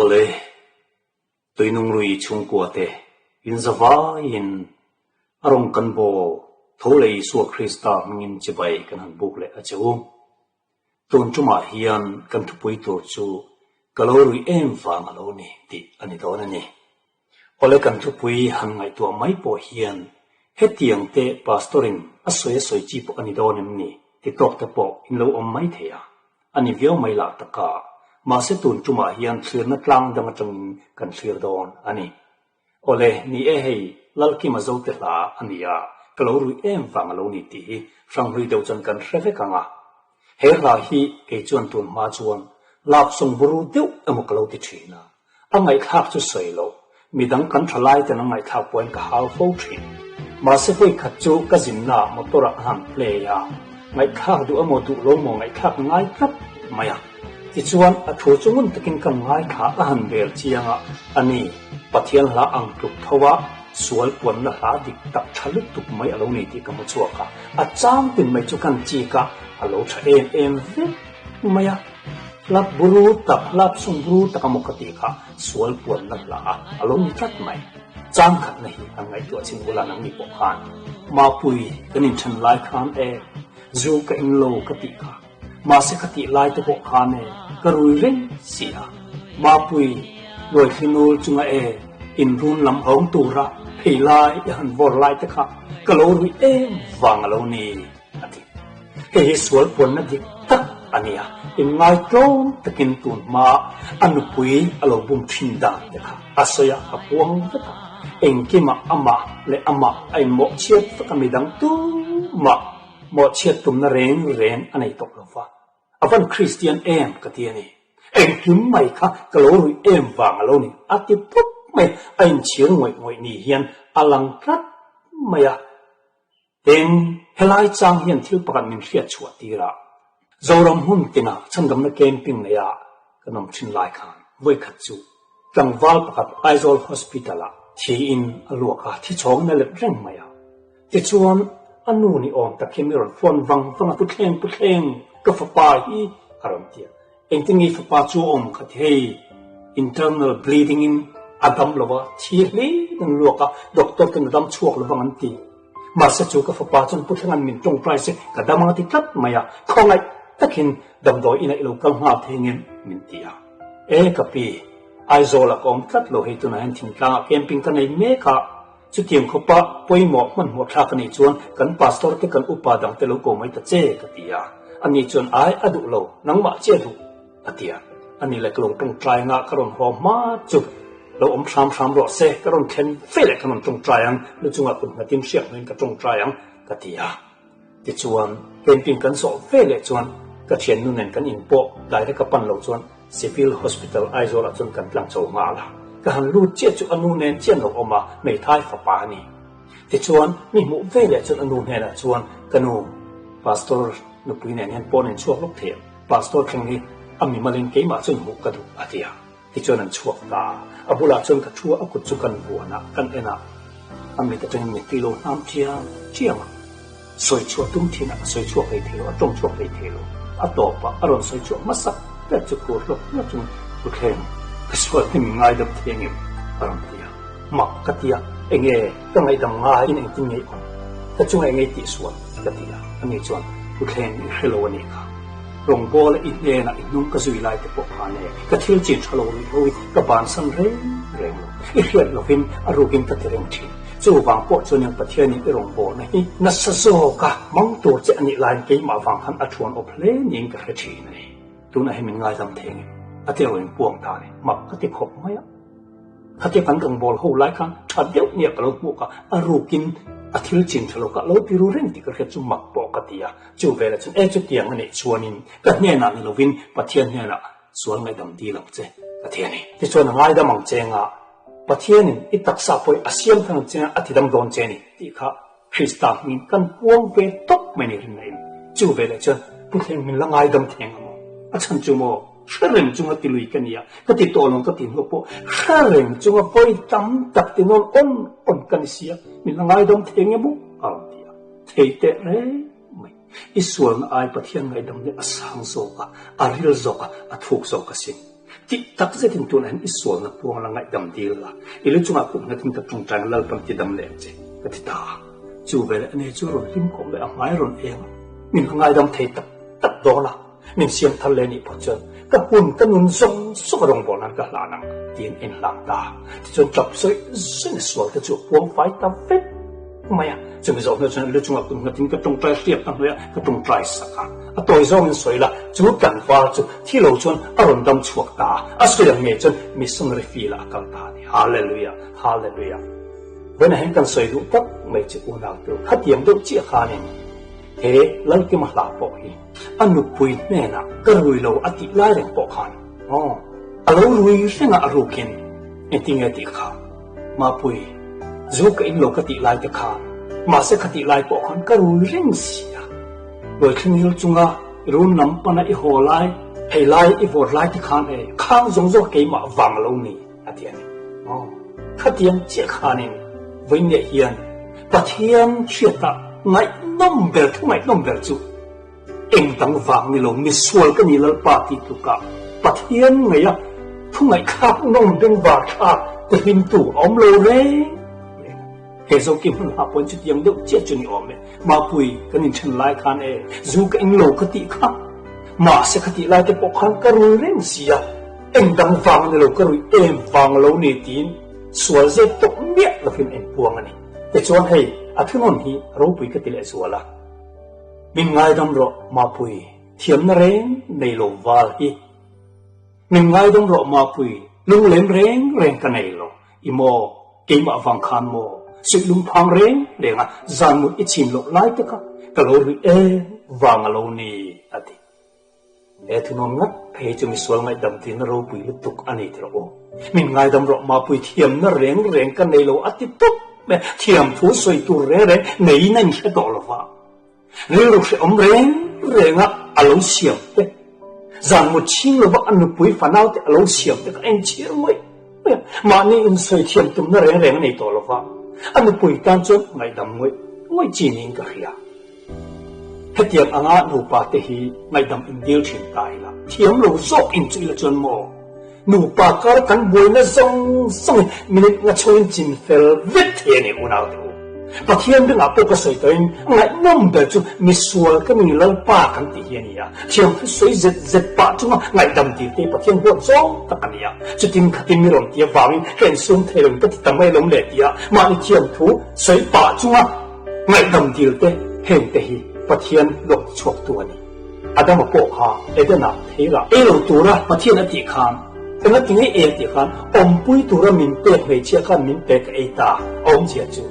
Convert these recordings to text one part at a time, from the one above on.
ole tôi nung rui chung qua te in zava in arong kan bo tholei su Krista mingin chibai kan han buk le achu ton chuma hian kan thupui to chu kalorui em fa malo ni ti ani do na ni ole kan thupui han ngai to mai po hian hetiang te pastorin asoi chi po ani do nem ni ti tok te po in lo om mai theya ani vio mai la taka ma se tun chuma hian thlir na tlang dang atang kan thlir don ani ole ni e hei lalki ma zo te la ania kalorui em fa malo ni ti sang hui do chan kan hreve kanga he la hi ke chuan tun ma chuan lap song buru deuh amokalo ti thina angai khak chu soilo midang kan thalai te nangai thak poin ka hal fo thin ma se poi khat chu ka jinna motora han play ya ngai khak du amotu lo mo ngai khak ngai kap maya ti chuan a thu chungun takin kan ngai kha a han ber chianga ani pathian la ang tuk thowa sual pon la ha dik tak thalut tuk mai alo ni ti kamu chuaka a cham tin mai chu kan chi ka alo tha em ve maya lap buru tak lap sung buru takamokati ka sual pon la la alo ni tat mai cham khat nahi angai to chin bula nang ni pokhan ma pui kanin than lai khan e zu ka in lo kati ka ma se khati lai to pokhan e karui ren sia ma pui loi khinul chunga e in run lam hong tura phei lai han vor lai ta kha kalorui em wang alo ni ati he sual pon na dik tak ania in ngai tron takin tun ma anu pui alo bum thin da ta kha asoya apuang ta engkima ama le ama ai mo chiat fakamidang tu ma mo chiat tum na ren anai tok lova avan Christian em katiani engkim mai kha kalorui em wang alo ni ati pup mai ain chiang ngoi ni hian alang krat maya eng helai chang hian thil pakan min hriat chhuat tira zoram hun tina chandam na camping ne ya kanom thin lai khan voi khat chu tangwal pakat Aizol hospital a thi in aluaka thi chong na lep reng maya ti chuan anu ni om ta khemiron phone wang putleng ka fa pa hi aram tia engtingi fa pa chu om kha thei internal bleeding in adam lova thi le nang luaka doctor kan dam chuak lawang an ti ma sa chu ka fa pa chon putlangan min tong price ka damang ti tat maya khongai takin damdoi ina ilo kal ha thengin min tia e kapi Aizol a kom tat lo he tuna han thing tlang camping kan nei me kha chutiam khopa poimo man ho thla kan nei chuan kan pastor te kan upadang te lo ko mai ta che ka tia ani chuan ai adu lo nangma che du atia ani le klong tong trai nga karon ho ma chu lo om sam ro se karon khen fele karon tong trai ang lo chunga kun na tim siak nen ka tong trai ang ka tia ti chuan camping kan so fele chuan ka thian nu nen kan in po dai ka pan lo chuan civil hospital Aizol a chun kan tlang chaw nga la ka han lu che chu anu nen chen lo oma mei thai fa pa ni ti chuan mi mu vele chun anu nen a chuan kanu pastor nu pui nen hen pon en chuak lok the pastor thing ni ami malin ke ma chun mu ka du atia ti chuan an chuak ta abula chun ka thua akut chu kan buana kan ena ami ta chen mi ti lo nam chiang soi chuak tum thina soi chuak ei thelo atong chuak ei thelo atopa aron soi chuak masak ta chu ko lo na chu ku khem kaswa ti ngai dam thengim aram tia mak katia enge ka ngai dam ngai in eng tin ngai on ta chu ngai ti suwa katia ani chuan ku khem ni hello ani ka rong bol i ne na i nung ka zui lai te po khane ka thil chin thalo ri hoi ka ban san re i hriat lo him arukim ta tereng thi chu wang po chu nyang pathian ni rong bo na hi na sa so ka mang tu che ani lai ke ma wang han athuan o ple ning ka thi nei tu na himin ngai dam theng ate wen puang ta ni mak ka ti khop maya khate kan kang bol ho lai khan thadeu nia ka lo pu ka arukin athil chin thalo ka lo piru ren ti ka khe chu mak po ka tia chu vela chun e chu tiang ani chuanin ka hne na ni lovin pathian hne na sual ngai dam di lam che ka the ni ti chuan ngai dam ang chenga pathian in itaksa poi asiam thang che athidam don che ni ti kha Krista min kan puang ve top meni rin nei chu vela chun putheng min langai dam theng achan chumo shareng chunga tilui kania kati tolong kati hopo shareng chunga poi tam tak tinon on kanisia milangai dom thengemu altia theite re mai isuan ai pathian ngai dom ne asang so ka aril zo ka athuk zo ka sin ti tak ze tin tu nan isol na puang la ngai dam dil la ilu chunga kum na tin ka tung tang lal pam ti dam le che ka ti ta chu ve le ne chu ron lim ko le a mai ron em min ngai dam thei tak do la nin siam thal le ni pa chon ka hun ka nun song so ka rong bo nan ka la nang tin en lang ta ti chon chap soi sin sual ka chu puang fai ta fet maya chu mi zo na chon ilu chunga kum na tin ka tung trai siap na le ka tung trai sa ka a toi zo min soi la chu kan fa chu thi lo chon a ron dam chuak ta a soi yang nge chon mi sung re fi la kal ta ni hallelujah hallelujah when hen kan soi du tak mai chu u na tu khat yam du chi kha ni he lan ki ma la po hi anu pui ne na ka rui lo ati lai reng po khan a lo rui senga a ru kin e ting e ti kha ma pui zu ka in lo ka ti lai te kha ma se khati lai po khan ka rui reng sia loi khin hil chunga run nam pana i ho lai hei lai i vor lai ti khan e khang zong zo ke ma wang lo ni atian khatiam che khanin với nghệ hiền và thiên chuyện ta ngay nông bèo thu ngay nông bèo chú em tăng vàng ni lồng ni sual cái ni lal party tu cả và thiên ngay á thu ngay khác nông bên vàng khác từ hình tủ ôm lô đấy hệ số kim là bốn chút tiếng đâu chết cho ni ôm ấy mà bùi cái nhìn chân lại khan ấy dù cái anh lô cái tị khác mà sẽ cái tị lại cái bộ khan cái rồi lên gì à em tăng vàng ni lồng cái rồi em vàng lô ni tín sual dễ tục miết là phim em buông anh để cho hay à thứ ngon hi rau bùi cái tỷ lệ sual là mình ngay đâm rõ mà bùi thiếm nó rén này lồ vào hi mình ngay đâm rõ mà bùi lung lên rén cái này lồ imo cái mà vàng khan mò sự lung phang rén để ngà dàn một ít chín lồ lái tất cả cái lồ rồi vàng lồ ni à thì thứ ngon ngắt phải cho mình sual ngay đâm thì nó rau bùi lúc tục anh ấy rồi mình ngay đâm rõ mà bùi thiếm nó rén cái này lồ à thì tốt thiểm phú suy tu ré ré nấy nên sẽ đổ là vào nếu lúc sẽ ống ré ngã à lâu xiêm đấy rằng một chiếc là vợ ăn được bùi phản áo thì à lâu xiêm thì các anh chia mới mà nên suy thiểm tụm nó ré này đổ là vào ăn được bùi tan chốt ngày đầm mới chỉ nên cái gì à hết tiệm ăn ăn nụ bà thì ngày đầm in điêu chuyển tài là thiểm lâu dốc in chui là chân mò nụ bà cả cắn bùi nó xong mình ngã trôi chín phèl vết thế này u nào đâu và thiên đừng áp cái sợi tới ngại nông đời chú mi xua cái mình lăn ba cắn tỉ hiện này thiên cái sợi giật ba chú ngại đầm tỉ tê và thiên buồn gió tất cả này chú tin khát tin mi lòng tia vào mình hẹn xuân thề lòng tất tầm mấy lòng lệ tia mà đi thiên thú sợi ba chú ngại đầm tỉ tê hẹn tê hi và thiên lộc chuộc tua này Adam mà bộ ha ấy đó nào thế là ấy lâu tua ra và thiên đã tỉ khanแต่งั้นที่เอติขันอมปุยตัวเรามินเตะไม่เชื่อขันมินเตะกับเอตาอมเชื่อจู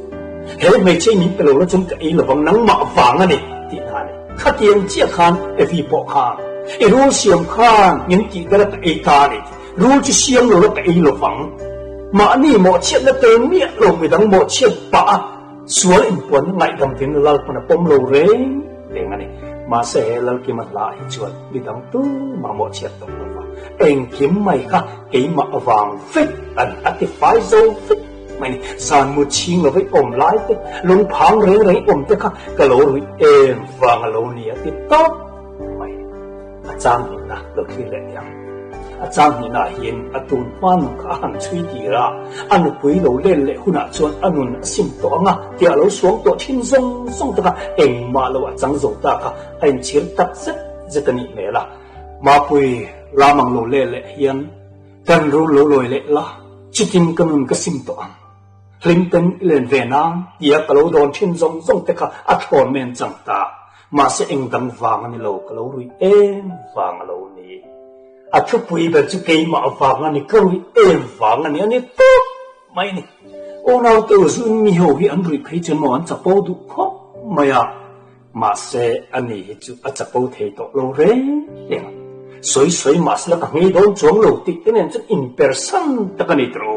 เฮ้ไม่ใช่มินเปล่าแล้วจนกับเอหรือวังนังมาฟังอันนี้ที่นั่นข้าเตียงเชื่อขันเอฟีปอกขันเอรู้เสียงขันมินติดแล้วกับเอตาเนี่ยรู้จะเสียงเราแล้วกับเอหรือวังมานี่หมอเชื่อแล้วเต็มเนี่ยเราไม่ต้องหมอเชื่อปะส่วนอินปวนไงทำถึงเราปนปมเราเร่งเรื่องอันนี้มาเสียเรากินมันลายชวนไม่ต้องตู้มาหมอเชื่อตรงเราem kiếm mày khác cái mà vàng phết anh cái phái dâu phết mày sàn một chiếc là với ôm lái thế luôn phang rấy ôm thế khác cái lỗ rồi em vàng lỗ nia thì tốt mày trang thì na được khi lệ nhang trang thì na hiện tuần phan cả hàng suy đi ra anh quý lỗ lên lệ hun chọn anh xin to ngà thì lỗ xuống to thiên sông sông ta em mà lỗ trang dầu ta cả anh chiến tập rất rất là nhẹ là mà quý la mang lo le hian kan ru lo loi le la chitin kanun ka sim to ang limpen len vena ya kalo don thin zong zong te kha a thon men chang ta ma se eng dang wang ani lo kalo rui em wang lo ni a thu pui ba chu ke ma wang ani ka rui em wang ani to mai ni o na to zu mi ho hi an rui phei chen mo an cha po du kho maya ma se ani hi chu a cha po thei to lo re soi mas la kangi don chong lo ti tenen chen in person ta kan itro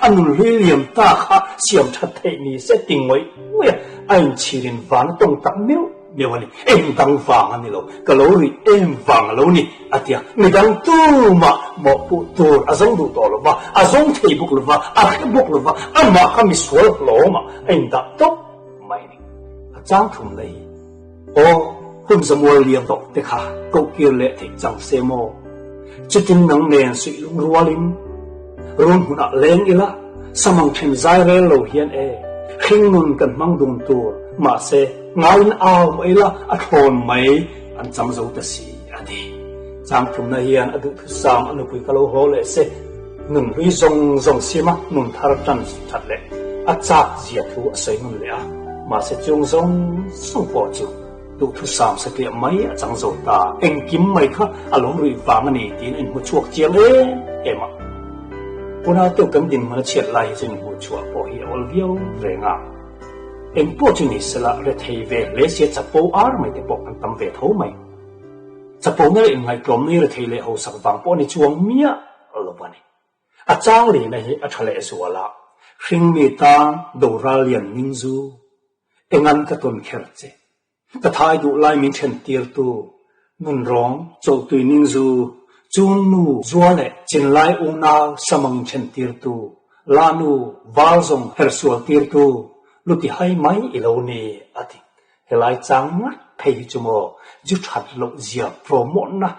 anul helium ta kha siam that thei ni se ting moi we ain chirin van tong tak meu ani em dang wang ani lo kalori em wang lo ni atia mi dang tu ma mo pu tu azong du to lo ba azong thei buk lo ba a buk lo ba ama kha mi sual lo ma en da to mai ni chang thum lei o hun samuel liam tok te kha ko kia le thei chang se mo จุดที่นังเนียนสุลุงรัวลินรุ่นหุ่นอักเลงอีละสมังเชนใจเรลโลเฮียนขิงนุนกันมังดุงตัวมาเสงานเอาไว้ละอัดโอนไหมอันจำเราตัดสีอันนี้จำทุนนายอันดุทุสามอันดุปุยกะโลโฮเลเสนุนวิจงสีมะนุนทารจันทัดเลอาจารย์เสียทูอาศัยนุนเลยมาเสจงส่งปอจูดูทุสามสเกียไม่จังโจตาเอ็งกิมไม่ค่ะอารมณ์รีฟังอันนี้ตีนเอ็งหัวชวกเจียเลยมาปุณาเตียวกันดินมันเฉียดไหลจนหัวชวกพอเหี่ยวเลี้ยวแรงเอ็งพูดถึงนี่สละเรทเวเลเสียจับโปอาร์ไม่ได้บอกกันตำเวทเขาไหมจับโปนี่เอ็งไงกลมนี่เรทเลเอาสักฟังปอนี่จวงเมียอะไรบ้านี่อาจารย์เลยนะเฮอัทเลสวละขิงมีตาดูราเลียนนิงซูเอ็งอันก็ต้นเขิร์เจแต่ท้ายดูไล่มินเชนตีร์ตูนุนร้องโจตุยนิงซูจูนูจัวเล่จินไลอุนาสมังเชนตีร์ตูลานูวาลซงเฮร์สัวตีร์ตูลุติให้ไหมอิโลนีอติเฮลัยจังนะเพย์จุโมจุดหัดลกเจียโปรโมทนะ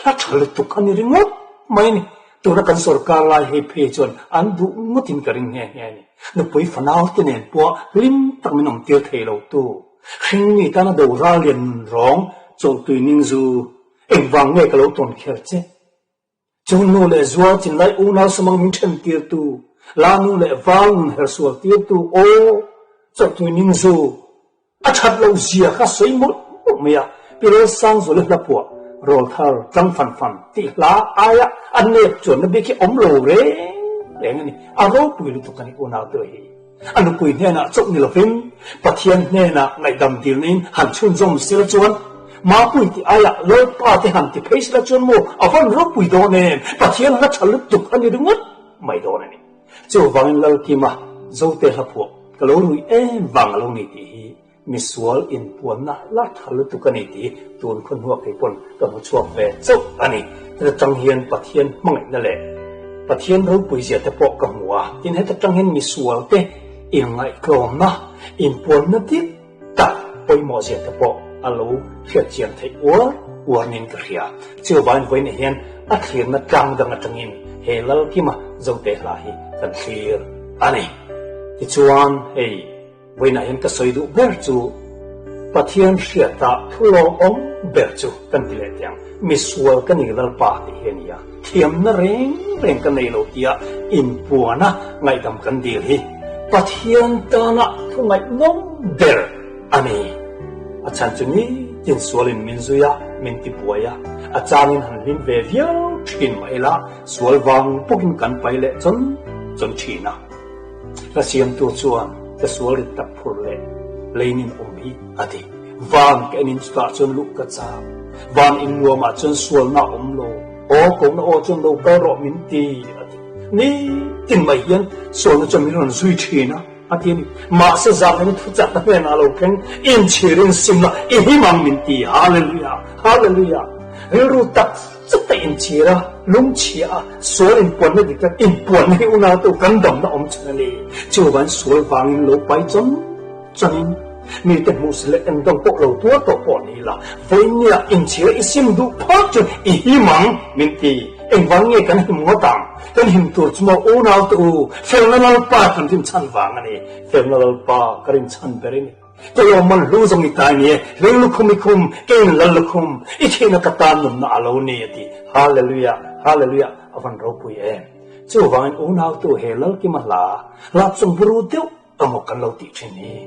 ลัดหัดตุกันนี่ริงดไม่นี่ตัวนักการสุรการไล่ให้เพย์จนอันดูงดินกระริงแง่นี่นึกไปฝันเอาที่เนี่ยปัวลิมตักมินองเตียร์เทโลตูขิงมีตาหน้าดูราเลียนร้องโจตุยนิงซูเอ็งวางเงยกะโลต้นเขียร์เจจูนูเลจัวจินไลอุนาสมังมินเชนตีร์ตูลานูเลวาลน์เฮร์สัวตีร์ตูโอโจตุยนิงซูอาชัดเราเสียข้าสวยหมดไม่อะพี่เลี้ยสร้างสุดละปัวโรลทาร์จังฟันตีลาอายะอันเนบจวนนับเบกิอมโลเร่เรื่องนี้อารมณ์ปุยลุตุกันอีอุนาตัวเองอันปุยเนี่ยนะจบนิลฟินปะเทียนเนี่ยนะไงดำดิลนินหันชุนจอมเสียจวนมาปุยที่อายะเลิกป้าที่หันที่เพชรละจวนโมอาฟันรบปุยโดนเองปะเทียนละฉลุตุกันอยู่ดึงดไม่โดนนี่เจ้าวังเลิกที่มาเจ้าเตะละพวกกะโลรุยวังลงนี่ที่มิสวอลอินปวนนะละฉลุตุกันนี่ที่ตัวคนหัวไอ้ปนกับหัวช่วงเวเจ้าอันนี้จะจังเฮียนปะเทียนมั่งนั่นแหละปะเทียนรู้ปุยเสียแต่ปอกกับหัวที่ให้จะจังเฮียนมิสวอลเตอิงไงกลมนะอินปวนนั่นที่ตัดไปหมอเสียแต่ปอกอาลูเขียนเจียนไทยวัวนินกระเรียเจ้าบ้านไว้ในเฮียนอัดเขียนนัดจังดังอัดจังอินเฮลัลที่มาเจ้าเตะลายกันเขียนอันนี้ที่ชวนเฮไว้ในเฮียนก็สวยดูเบอร์จูปะเทียนเสียตาทุลององเบอร์จูกันที่เลี้ยงมิสวอลกันนี่ลัลปาที่เฮียนี่เทียมนั่นเร่งกันในโลกียอินปวนนะไงดำกันดีเลยปะเทียนตานะทุกไงน้องเดอร์อันนี้อาจารย์จุนี้จินสวลินมินซุยะมินติปัวยะอาจารย์หันลินเวเวียทินไม่ละสวลวังพวกกันไปเลยจนชีนะกระเสียมตัวชวนจะสวลิตับพูดเลยเลยนินอมฮีอดีวันแกนินสตาจนลุกกระจาวันอินวัวมาจนสวลน่าอมโลโอ้คงน่าโอจนโลเปรอมินตีอดีนี่จินไม่ยันสวลจนมินรันซุยชีนะอาทิตย์มาเสียจากนั้นทุกจัดเป็นอะไรกันอินชีรินสิมละอิฮิมังมินตีฮาเลลูยาฮาเลลูยารู้ตักจะเป็นอินชีระลุงชีอาสวลินปวนไม่ดีกันอินปวนให้อุณาตัวกันดำน่าอมชนเลยเจ้าวันสวลฟังอินโลไปจนมีแต่มุสลิมต้องปกเราตัวต่อปอนี่ละวันนี้อินชีระอิสิมดูพักจนอิฮิมังมินตีเอ็งวังเงี้ยกันหิมหัวตังกันหิมตัวจมูกโอนาตัวเฟลนัลปากันทิมชันวังอันนี้เฟลนัลปากริมชันเบรินีแต่ยอมมันรู้ตรงนี้ตายเนี่ยเรื่องลุคุมิคุมเก่งลัลลุคุมอีเทนักตานุนน่าอาลูนี่ดีฮาเลลูยาฮาเลลูยาอวันเราปุยเจ้าวังโอนาตัวเฮลัลกิมาลาลับสมบูรณ์เดียวอมกันเราติดที่นี่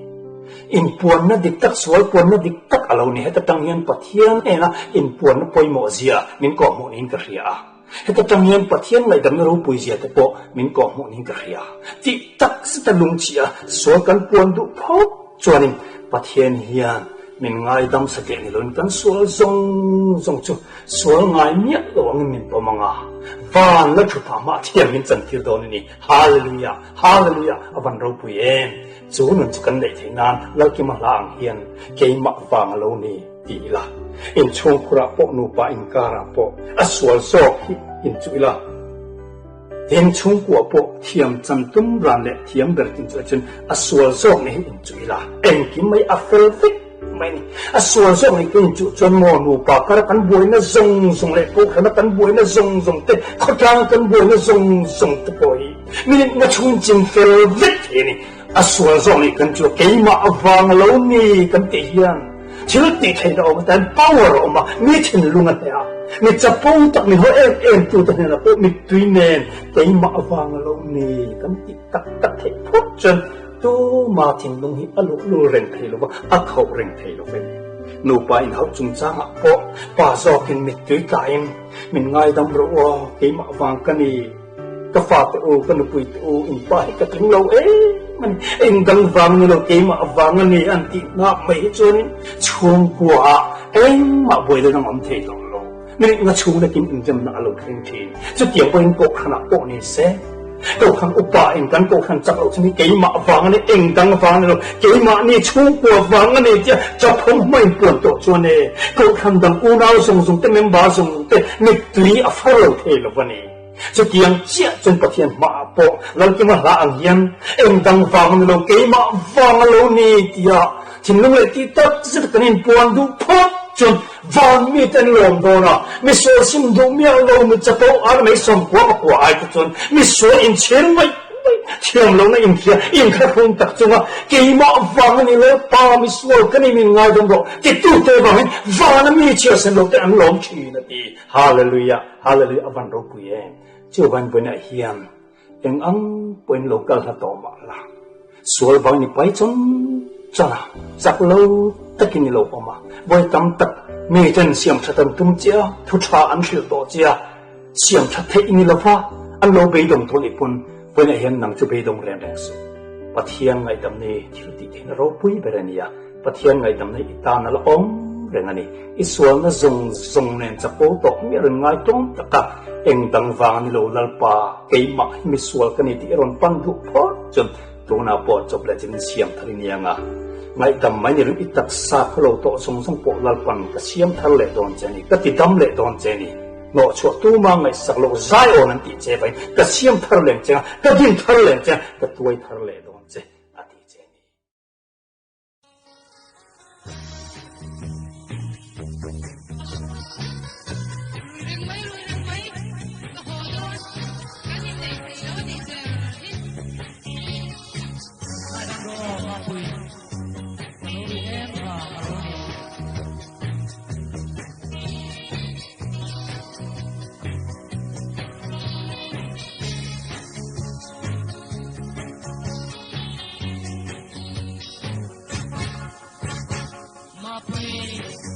อินปวนน่ะดิตักสวยปวนน่ะดิตักอาลูนี่ให้ตั้งเงินปะเทียนนะอินปวนน่ะปอยโมเซียมินก็โมนินกระเรียให้ตั้งเงินปะเทียนไงดำรู้ปุยเสียแต่ปอมินก็โมนินกระเรียที่ตักสิตะลุงเชียสวยกันปวนดูพบจวนนินปะเทียนเฮียนมินไงดำสเกนิลุนกันสวยจงจูสวยไงเมียหลวงมินปมังอาวันละชุดธรรมะที่มินจันทิรโดนี่ฮาเลลูยาฮาเลลูยาอวันเราปุยจูนุนจุกันได้ที่นานแล้วกิมาลางเฮียนเกยมักฟังอาลูนี่ดีละอินชงคราปนูปาอินการาปอสวลโซอินจุละอินชงกัวปเทียมจันตุมรันเละเทียมเบอร์ตินจุจนอสวลโซนี่อินจุละเอ็งกิไม่อัฟเฟลฟิก mai ni asua zong ni kun chu chon mo nu pa kar kan boi na zong le ko khana kan boi na zong te khotang kan boi na zong te poi mi na chung chin fel vet ni asua zong ni kan chu ke ma awang lo ni kan te hian chil ti thai da om tan power om ma mi chin lunga te a mi chapong tak mi ho em tu ta na po mi tui nen ke ma awang lo ni kan ti tak the phot chen tu ma thing lung hi alu lu ren thei lo ba a khau ren thei lo ve nu pa in hau chung cha ma po pa zo kin mi tui ka in min ngai dam ro o ke ma awang ka ni ka fa te o ka nu pui te o in pa ka thing loมันเองกังฟังเราเกมาฟังนี่อันที่น่าไม่จนช่วงกว่าเองมาบ่อยเลยน้องอมเทลงโลนี่งั้นช่วงนั้นกินอินจำน่าเราเข่งทีจะเกี่ยวกับเองโกขนาดโกนี่เซ่โกขังอุปาเองกันโกขันจับเราชนิดเกมาฟังนี่เองกังฟังเราเกมานี่ช่วงกว่าฟังนี่จะพงไม่ปวดตัวชวนเนี่ยโกขันดังอูน่าส่งแต่เมมบาส่งแต่มิตรีอัฟเราเทลวันนี้จะเกี่ยงเชี่ยจนประเทศมาปะเราจะมาละอันยันเอ็งดังฟังเราเกมาฟังเรานี่ที่อ่ะที่นุ่งเลยที่ตัดจะกันอินปวนดูพอจนฟังมีแต่ลมโดนอ่ะมีโซซิมดูมีอารมณ์จะโตอะไรไม่สมควรกว่าไอ้จนมีโซอินเชื่อไม่เชื่อมลงในอินเดียอินแค่คงตักจังอ่ะเกมาฟังนี่เลยป้ามีสวยกันนี่มีง่ายตรงนั้นที่ตู้เตะบอลฟังนั้นมีเชื่อเส้นลงแต่อันลมชีนั่นเองฮาเลลูยาฮาเลลูยาวันเราปุยเองเจ้าวันเป็นอะไรเฮียนเอ็งอังเป็นโลกาลต่อมาละส่วนบางนี่ไปจนจ้าจากเราตะกินนี่เราออกมาไว้ตำตัดมีจนเสียงชัดตุ้มเจ้าทุชาอันเชื่อต่อเจ้าเสียงชัดเทอินี่เราฟ้าอันเราไปดงทุลิปุ่นเป็นอะไรเฮียนนังจะไปดงแรงสุดปัทยังไงดำนี้ที่ติดที่เราปุยไปเรนียปัทยังไงดำนี้อิตานั่นละองเรื่องนี้อิส่วนนั้นทรงเนี่ยจะโปตกมีเรื่องง่ายตรงตะกะเอ็งดังฟังนี่เราลัลปาเกยมามิสวลกันนี่ที่รอนปันดุพอจนตัวน่าปอดจบแล้วจะมีเสียงทะเลเนี่ยงะไม่ดำไม่เนี่ยอิตักซาเขาเราโตทรงปอลัลปันก็เสียงทะเลตอนเจนี่ก็ติดดำเลตอนเจนี่โนชัวตัวมาไงสักโลใจโอนันติเจไปก็เสียงทะเลเจก็ดิ้นทะเลเจก็ตัวทะเลตอนเจอดีเจนี่Please.